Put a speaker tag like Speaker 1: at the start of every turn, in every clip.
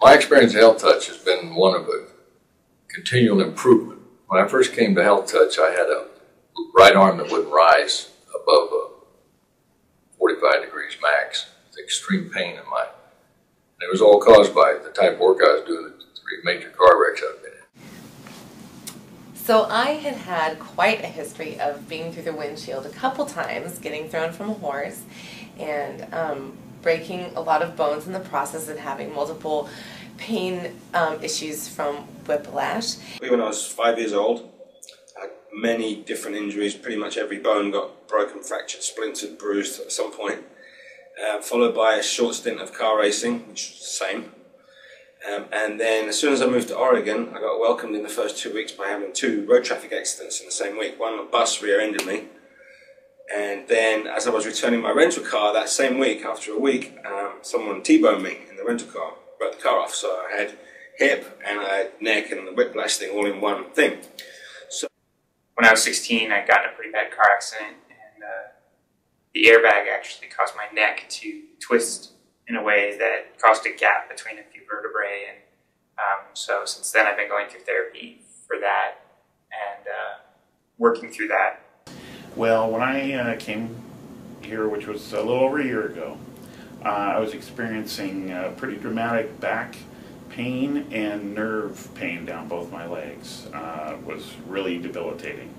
Speaker 1: My experience at Health Touch has been one of a continual improvement. When I first came to Health Touch, I had a right arm that wouldn't rise above 45 degrees max. With extreme pain in mine. And it was all caused by the type of work I was doing at the 3 major car wrecks I've been in.
Speaker 2: So I had quite a history of being through the windshield a couple times, getting thrown from a horse, and breaking a lot of bones in the process and having multiple pain issues from whiplash.
Speaker 3: When I was 5 years old, I had many different injuries. Pretty much every bone got broken, fractured, splintered, bruised at some point. Followed by a short stint of car racing, which was the same. And then as soon as I moved to Oregon, I got welcomed in the first 2 weeks by having 2 road traffic accidents in the same week. One, a bus rear-ended me. And then as I was returning my rental car that same week, after a week, someone T-boned me in the rental car, broke the car off. So I had hip and I had neck and the whiplash thing all in one thing. So
Speaker 4: when I was 16, I got in a pretty bad car accident, and the airbag actually caused my neck to twist in a way that caused a gap between a few vertebrae, and so since then I've been going through therapy for that and working through that.
Speaker 5: Well, when I came here, which was a little over a year ago, I was experiencing pretty dramatic back pain and nerve pain down both my legs. It was really debilitating.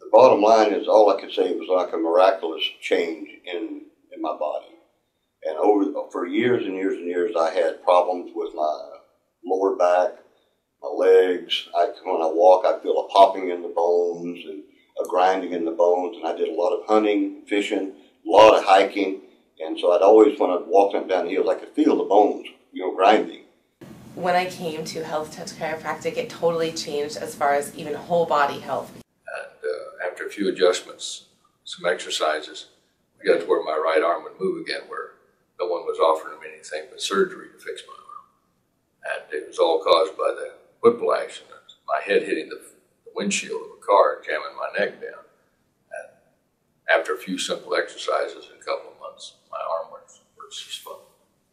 Speaker 6: The bottom line is, all I could say was like a miraculous change in my body. And for years and years and years, I had problems with my lower back, my legs. When I walk, I feel a popping in the bones and a grinding in the bones. And I did a lot of hunting, fishing, a lot of hiking. And so I'd always, when I'd walk up down hills, I could feel the bones, grinding.
Speaker 2: When I came to Health Touch Chiropractic, it totally changed as far as even whole body health.
Speaker 1: And after a few adjustments, some exercises, we got to where my right arm would move again, where no one was offering me anything but surgery to fix my arm. And it was all caused by the whiplash and my head hitting the windshield of a car and jamming my neck down. And after a few simple exercises in a couple of months, my arm works just fine.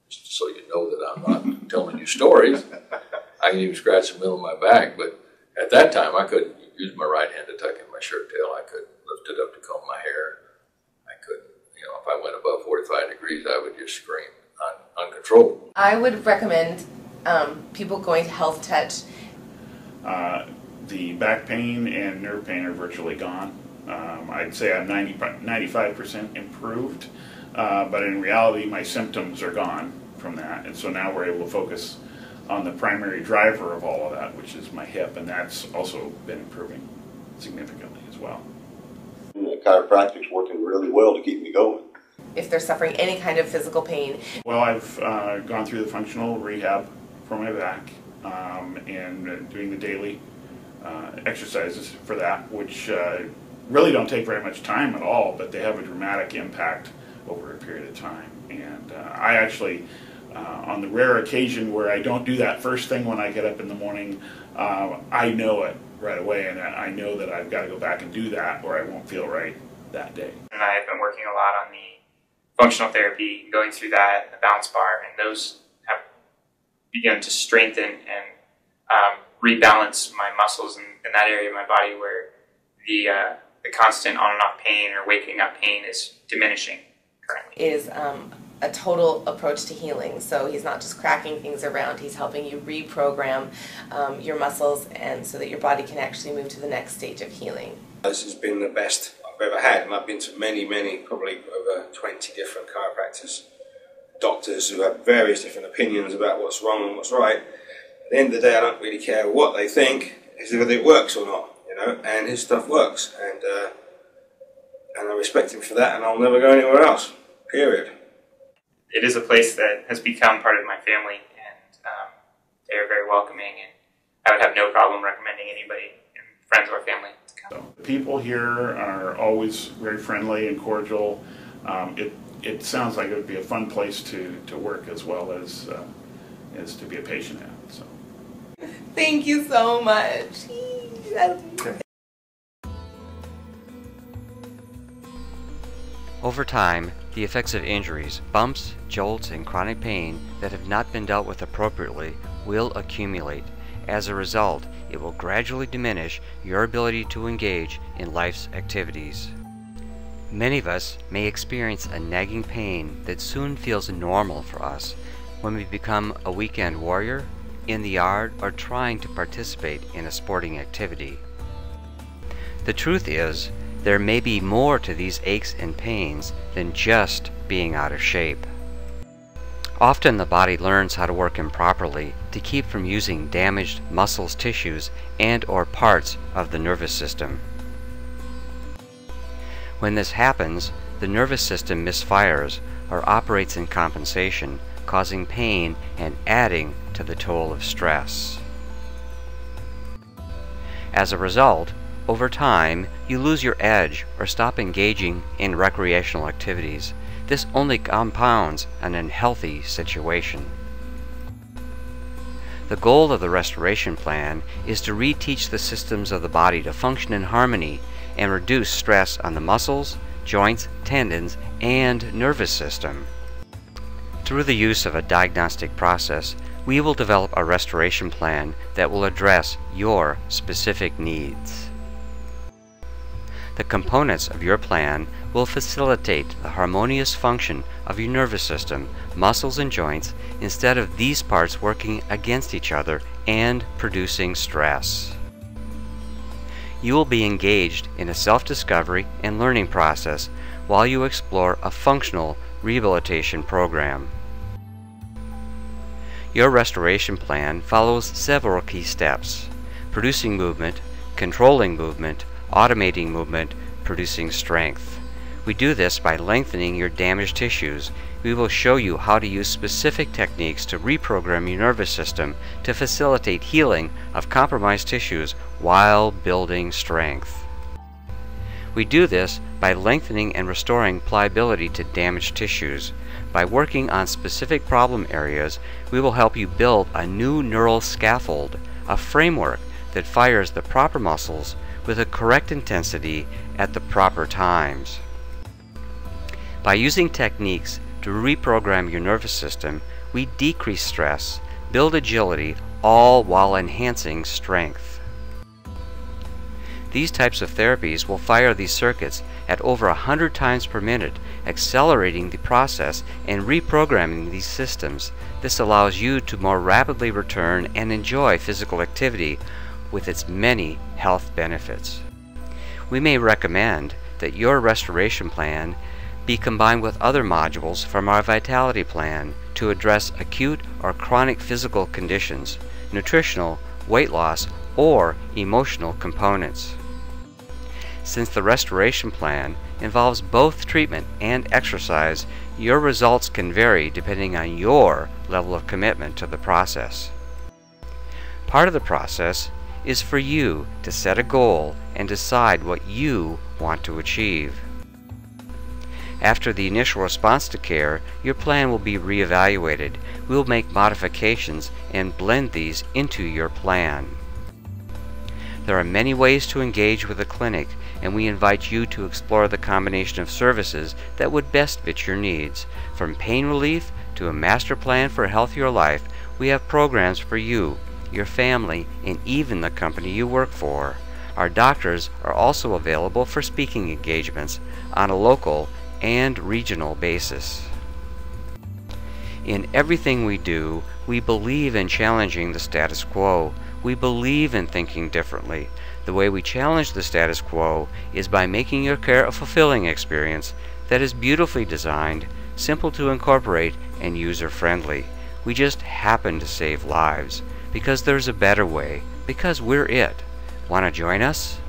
Speaker 1: Just so you know that I'm not telling you stories. I can even scratch the middle of my back, but at that time I couldn't use my right hand to tuck in my shirt tail. I couldn't lift it up to comb my hair. I couldn't, if I went above 45 degrees, I would just scream uncontrollable.
Speaker 2: I would recommend people going to Health Touch.
Speaker 5: The back pain and nerve pain are virtually gone. I'd say I'm 95% improved, but in reality my symptoms are gone from that, and so now we're able to focus on the primary driver of all of that, which is my hip, and that's also been improving significantly as well.
Speaker 6: Chiropractic's working really well to keep me going.
Speaker 2: If they're suffering any kind of physical pain.
Speaker 5: Well, I've gone through the functional rehab for my back and doing the daily exercises for that, which really don't take very much time at all, but they have a dramatic impact over a period of time. And I actually, on the rare occasion where I don't do that first thing when I get up in the morning, I know it right away, and I know that I've got to go back and do that or I won't feel right that day.
Speaker 4: And I've been working a lot on the functional therapy, going through that, and the balance bar, and those have begun to strengthen and rebalance my muscles in that area of my body where the constant on and off pain or waking up pain is diminishing currently.
Speaker 2: Is a total approach to healing. So he's not just cracking things around, he's helping you reprogram your muscles, and so that your body can actually move to the next stage of healing.
Speaker 3: This has been the best I've ever had, and I've been to many, probably over 20 different chiropractors, doctors who have various different opinions about what's wrong and what's right. At the end of the day, I don't really care what they think, it's whether it works or not, and his stuff works, and I respect him for that, and I'll never go anywhere else, period.
Speaker 4: It is a place that has become part of my family, and they are very welcoming, and I would have no problem recommending anybody, friends or family, to come.
Speaker 5: So, people here are always very friendly and cordial. It sounds like it would be a fun place to work as well as to be a patient at. So.
Speaker 2: Thank you so much.
Speaker 7: Over time, The effects of injuries, bumps, jolts, and chronic pain that have not been dealt with appropriately will accumulate. As a result, it will gradually diminish your ability to engage in life's activities. Many of us may experience a nagging pain that soon feels normal for us when we become a weekend warrior, in the yard, or trying to participate in a sporting activity. The truth is, there may be more to these aches and pains than just being out of shape. Often the body learns how to work improperly to keep from using damaged muscles, tissues, and/or parts of the nervous system. When this happens, the nervous system misfires or operates in compensation, causing pain and adding to the toll of stress. As a result, over time, you lose your edge or stop engaging in recreational activities. This only compounds an unhealthy situation. The goal of the restoration plan is to reteach the systems of the body to function in harmony and reduce stress on the muscles, joints, tendons, and nervous system. Through the use of a diagnostic process, we will develop a restoration plan that will address your specific needs. The components of your plan will facilitate the harmonious function of your nervous system, muscles, and joints instead of these parts working against each other and producing stress. You will be engaged in a self-discovery and learning process while you explore a functional rehabilitation program. Your restoration plan follows several key steps: producing movement, controlling movement, automating movement, producing strength. We do this by lengthening your damaged tissues. We will show you how to use specific techniques to reprogram your nervous system to facilitate healing of compromised tissues while building strength. We do this by lengthening and restoring pliability to damaged tissues. By working on specific problem areas, we will help you build a new neural scaffold, a framework that fires the proper muscles with a correct intensity at the proper times. By using techniques to reprogram your nervous system, we decrease stress, build agility, all while enhancing strength. These types of therapies will fire these circuits at over 100 times per minute, accelerating the process and reprogramming these systems. This allows you to more rapidly return and enjoy physical activity with its many health benefits. We may recommend that your restoration plan be combined with other modules from our Vitality Plan to address acute or chronic physical conditions, nutritional, weight loss, or emotional components. Since the restoration plan involves both treatment and exercise, your results can vary depending on your level of commitment to the process. Part of the process is for you to set a goal and decide what you want to achieve. After the initial response to care, your plan will be reevaluated. We will make modifications and blend these into your plan. There are many ways to engage with the clinic, and we invite you to explore the combination of services that would best fit your needs. From pain relief to a master plan for a healthier life, we have programs for you, your family, and even the company you work for. Our doctors are also available for speaking engagements on a local and regional basis. In everything we do, we believe in challenging the status quo. We believe in thinking differently. The way we challenge the status quo is by making your care a fulfilling experience that is beautifully designed, simple to incorporate, and user-friendly. We just happen to save lives because there's a better way, because we're it. Want to join us?